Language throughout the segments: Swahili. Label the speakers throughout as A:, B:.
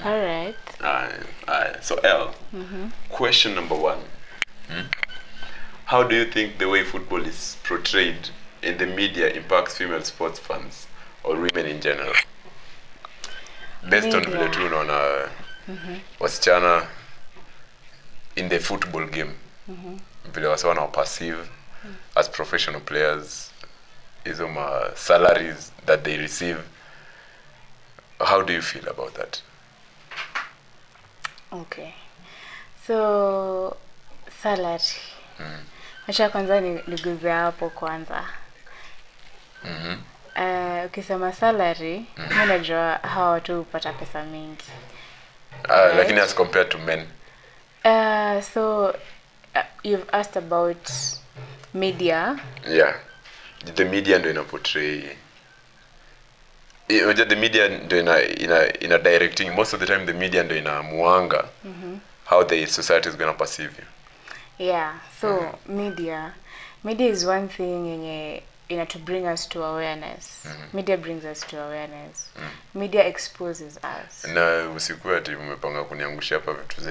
A: All right.
B: So L, question number 1. How do you think the way football is portrayed in the media impacts female sports fans or women in general? Based on vile tu unaona wasichana in the football game, vile wasichana wa passive as professional players, hizo ma salaries that they receive. How do you feel about that?
A: Okay. So salary. Acha kwanza niguze hapo kwanza. Ukisema salary, mimi najua hawa watu hupata pesa mingi.
B: Right? Lakini as compared to men.
A: So you've asked about media.
B: Yeah. The media ndio ina portray. The media ndio ina directing. Most of the time the media ndio inamuanga how the society is going to perceive you.
A: Yeah. So media is one thing yenye to bring us to awareness. Media brings us to awareness. Media exposes us.
B: Na usikuwa ati umepanga kuniangusha hapa vitu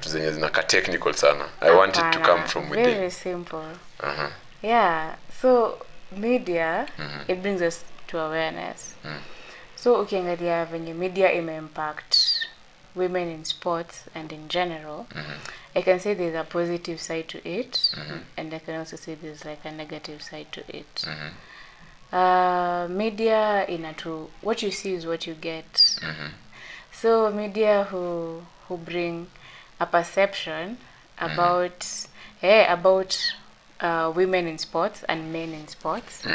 B: zenye zinaka technical sana. I want it to come from within.
A: Very simple. Yeah. So media it brings us to awareness. So ukiangalia venye media impact women in sports and in general, I can say there's a positive side to it, and I can also say there's like a negative side to it. Media what you see is what you get. So media who bring a perception about women in sports and men in sports.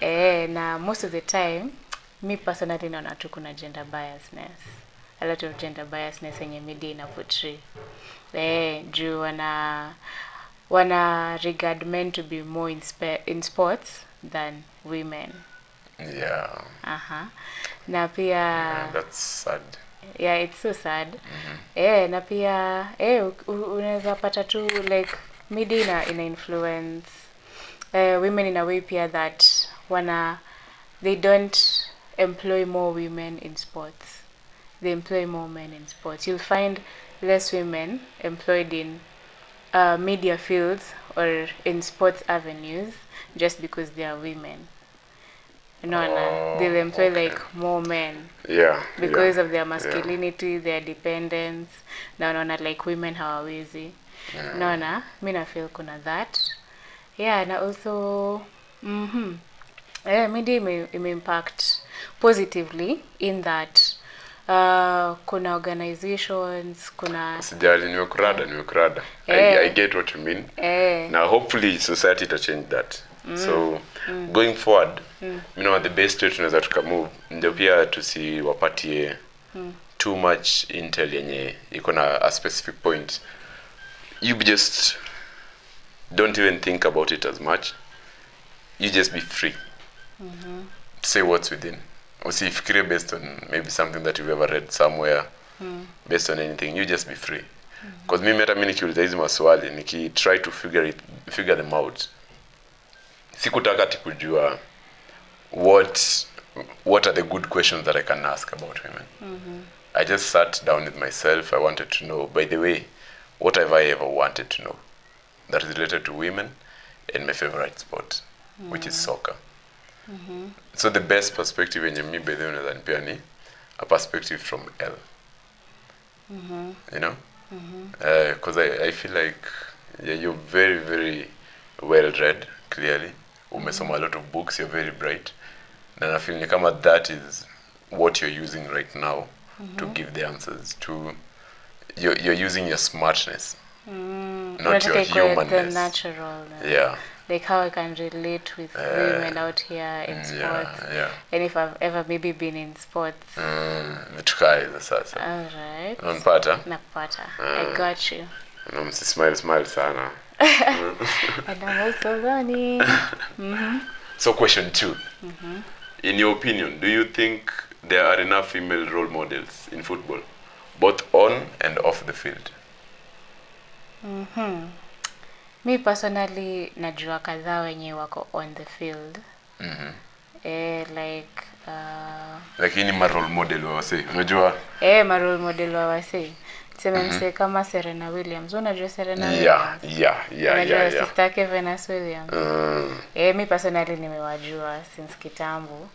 A: Na most of the time, me personally naona tu kuna gender biasness. A lot of gender biasness yenye media ina portray. Juu wana regard men to be more in sports than women.
B: Yeah.
A: Na pia
B: that's sad.
A: Yeah, it's so sad. Na pia unaweza pata tu like media ina influence women in a way pia that they don't employ more women in sports. They employ more men in sports. You'll find less women employed in media fields or in sports avenues just because they are women. They'll employ like more men.
B: Yeah.
A: Because of their masculinity, their dependence. Naona like women hawawezi. Naona, mi na feel kuna that. Yeah, and also media may impact positively in that kuna organizations, kuna
B: sijali nimekurada. I get what you mean. Now hopefully society ita change that. So going forward, the best way tunaweza tukamove ndio pia tusiwapatie too much intel yenye iko na a specific point. You just don't even think about it as much. You just be free. Say what's within. Usifikirie based on maybe something that you've ever read somewhere. Based on anything, you just be free. Because mimi nikiuliza hizi maswali try to figure them out. Sikutaka ati kujua what are the good questions that I can ask about women. I just sat down with myself. I wanted to know, by the way, what have I ever wanted to know that is related to women and my favorite sport, which is soccer. So the best perspective in me, by the way, ni a perspective from L. You know? Because I feel like you're very, very well read, clearly. Umesoma a lot of books, you're very bright. And I feel like that is what you're using right now to give the answers to. You're using your smartness, not your humanness.
A: The natural.
B: Yeah.
A: Like how I can relate with women out here in sports.
B: Yeah.
A: And if I've ever maybe been in sports.
B: Vitukaiza sasa.
A: Alright.
B: Unapata?
A: Napata. I got you.
B: Smile sana.
A: And I'm also learning.
B: So question 2. In your opinion, do you think there are enough female role models in football, both on and off the field?
A: Me personally najua kadhaa wenye wako on the field. like
B: lakini ma role model wa wase unajua
A: ma role model wa wase tuseme mse kama Serena Williams. Unajua Serena
B: Williams?
A: Yeah. Sister yake Venus Williams. Mi personally nimewajua since kitambo.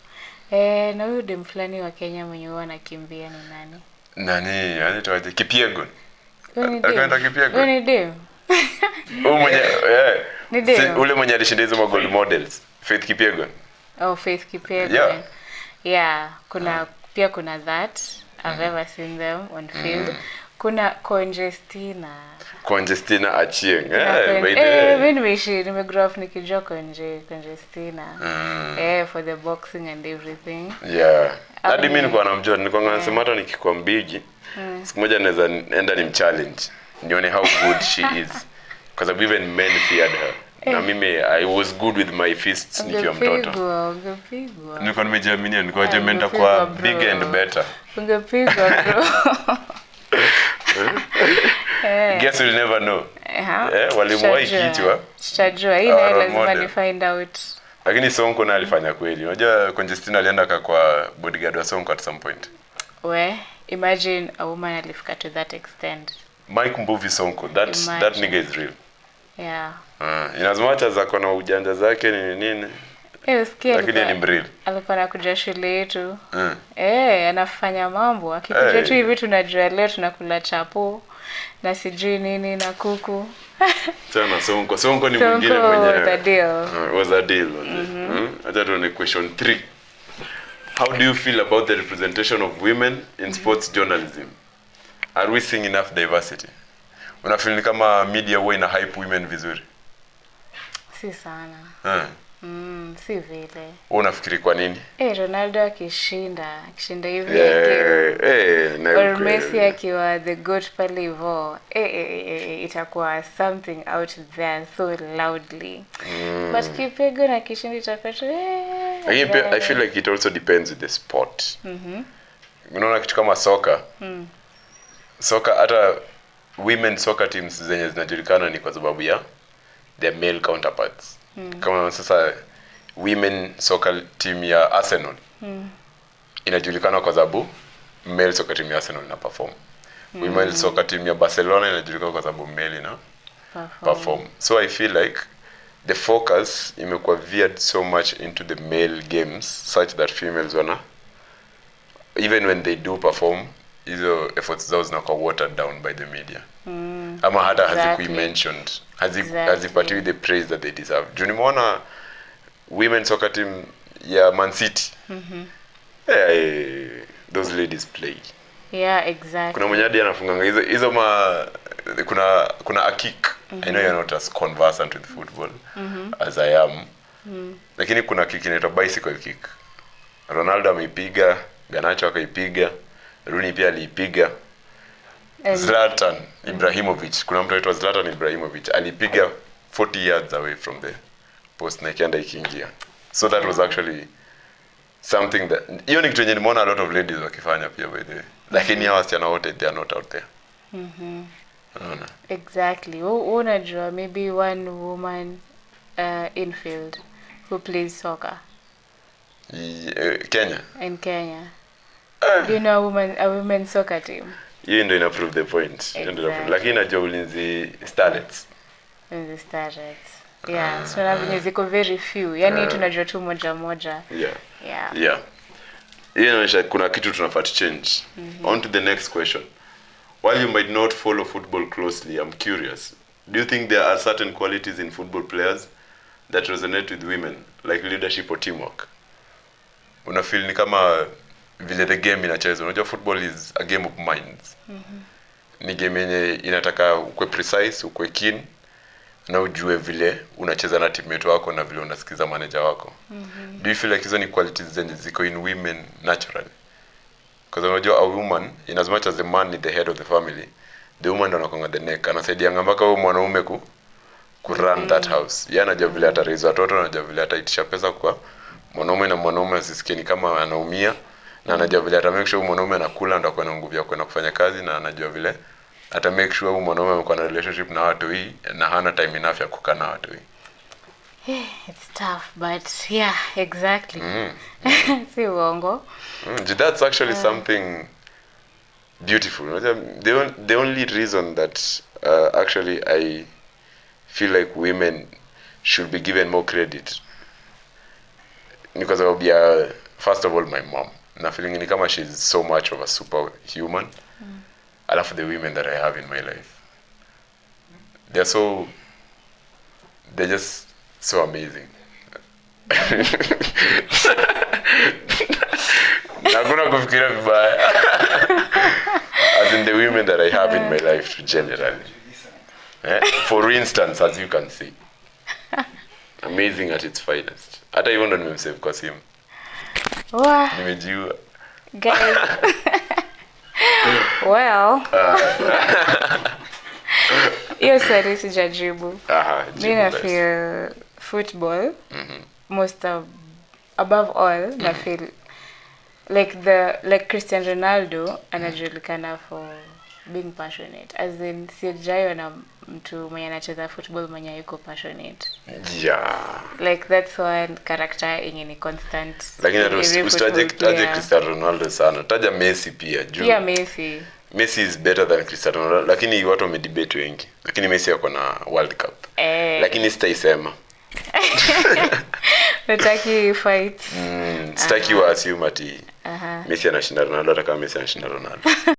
A: Na huyu dem fulani wa Kenya mwenye huwa anakimbia ni nani?
B: Nani? Anaitwaje? Kipyegon.
A: Akaenda
B: Kipyegon.
A: Ni dem.
B: Ule mwenye alishinda hizo gold models. Faith Kipyegon.
A: Faith Kipyegon. Yeah, pia kuna that. I've ever seen them on field. Kuna Conjestina
B: Achieng.
A: Mimi nimegrow up nikijua Conjestina. For the boxing and everything.
B: Yeah. Hadi mimi nilikuwa namjua, nilikuwa nasema hata nikikuwa mbigi. Siku moja naweza enda ni challenge. Nione how good she is. Because even men feared her. Na mimi I was good with my fists nikiwa mtoto.
A: Ungepigwa.
B: Nilikuwa nimejiamini, nilikuwa nimeenda kwa big and better.
A: Ungepigwa bro.
B: Guess we'll never know. Walimwahi kichwa.
A: Tutajua. Hii nayo lazima ni find out.
B: Lakini Sonko naye alifanya kweli. Unajua Conjestina alienda kwa bodyguard wa Sonko at some point.
A: Imagine a woman alifika to that extent.
B: Mike Mbuvi Sonko, that nigga is real.
A: Yeah.
B: In as much as akona ujanja zake nini. Lakini ni mreal.
A: Alikuwa anakuja shule yetu. Anafanya mambo. Akikuja tu hivi tunajua leo tunakula chapo na sijui nini na kuku.
B: Sana Sonko ni mwingine mwenyewe. Was a deal. Acha tuone question 3. How do you feel about the representation of women in sports journalism? Are we seeing enough diversity? Unafeel ni kama media huwa ina hype women vizuri?
A: Si sana. Si vile.
B: Unafikiri kwa nini?
A: Ronaldo akishinda hivi or Messi akiwa the goat pale hivyo itakuwa something out there so loudly. But Kipyegon akishinda itakuwa
B: I feel like it also depends with the sport. Unaona kitu kama soccer. Soccer hata women soccer teams zenye zinajulikana ni kwa sababu ya their male counterparts. Kama sasa women soccer team ya Arsenal inajulikana kwa sababu male soccer team ya Arsenal ina perform. Women soccer team ya Barcelona inajulikana kwa sababu male ina perform. So I feel like the focus imekuwa veered so much into the male games such that females even when they do perform hizo efforts zao zinakuwa watered down by the media. Ama hata hazikuwa mentioned. Hazipatiwi the praise that they deserve. Juu nimeona women soccer team ya Man City. Those ladies play.
A: Yeah, exactly.
B: Kuna mwenye hadi anafunganga hizo kuna a kick. I know you're not as conversant with football as I am. Lakini kuna kick inaitwa bicycle kick. Ronaldo ameipiga, Garnacho akaipiga, Rooney pia aliipiga. Zlatan Ibrahimovic, kuna mtu anaitwa Zlatan Ibrahimovic alipiga 40 yards away from the post na ikienda ikiingia. So that was actually something that hiyo ni kitu yenye nimeona a lot of ladies wakifanya pia by the way. Lakini hao wasichana wote they are not out there.
A: Exactly. Unajua maybe one woman infield who plays soccer.
B: Kenya.
A: In Kenya. Do you know a women soccer team?
B: Hiyo ndio ina prove the point. Lakini najua Ulinzi Starlets.
A: Ulinzi Starlets. Yeah, so na venye ziko very few. Yaani tunajua tu moja. Yeah.
B: Hiyo inaonyesha kuna kitu tunafaa to change. On to the next question. While you might not follow football closely, I'm curious. Do you think there are certain qualities in football players that resonate with women, like leadership or teamwork? Unafeel ni kama vile the game inachezwa. Unajua football is a game of minds. Ni game yenye inataka ukwe precise, ukwe keen na ujue vile unacheza na teammate wako na vile unasikiza manager wako. Do you feel like hizo ni qualities zenye ziko in women naturally? Because unajua a woman, in as much as the man is the head of the family, the woman ndo anakonga the neck. Anasaidia mpaka huyo mwanaume ku run that house. Yeye anajua vile ataraise watoto, anajua vile ataitisha pesa kwa mwanaume na mwanaume asisikie ni kama anaumia. Na anajua vile ata make sure mwanaume anakula ndo akona nguvu ya kwenda kufanya kazi, na anajua vile ata make sure mwanaume amekuwa na relationship na watu hii na hana time enough ya kukaa na watu hii.
A: It's tough, but yeah, exactly. Si uongo.
B: That's actually something beautiful. The only reason that actually I feel like women should be given more credit because I will be first of all my mom. Na feeling ni kama she's so much of a superhuman. Alafu the women that I have in my life, they're just so amazing. Nakuna kufikiria vibaya. As in the women that I have in my life generally. For instance, as you can see, amazing at its finest. Hata hivyo ndo nimemsave kwa simu.
A: Wow.
B: Nimejua.
A: Guys. Well. Hiyo swali sijajibu. Mimi na feel football. Most of above all, na feel like Cristiano Ronaldo anajulikana for being passionate. As in sijayo na mtu mwenye anacheza football mwenye yuko passionate.
B: Yeah.
A: Like that's one character yenye ni constant.
B: Lakini usitaje Cristiano Ronaldo sana. Taja Messi pia.
A: Yeah, Messi
B: is better than Cristiano Ronaldo, lakini watu wamedebate wengi. Lakini Messi yako na World Cup. Lakini sitaisema.
A: Nataki fight.
B: Sitaki wa assume ati Messi anashinda Ronaldo hata kama Messi anashinda Ronaldo.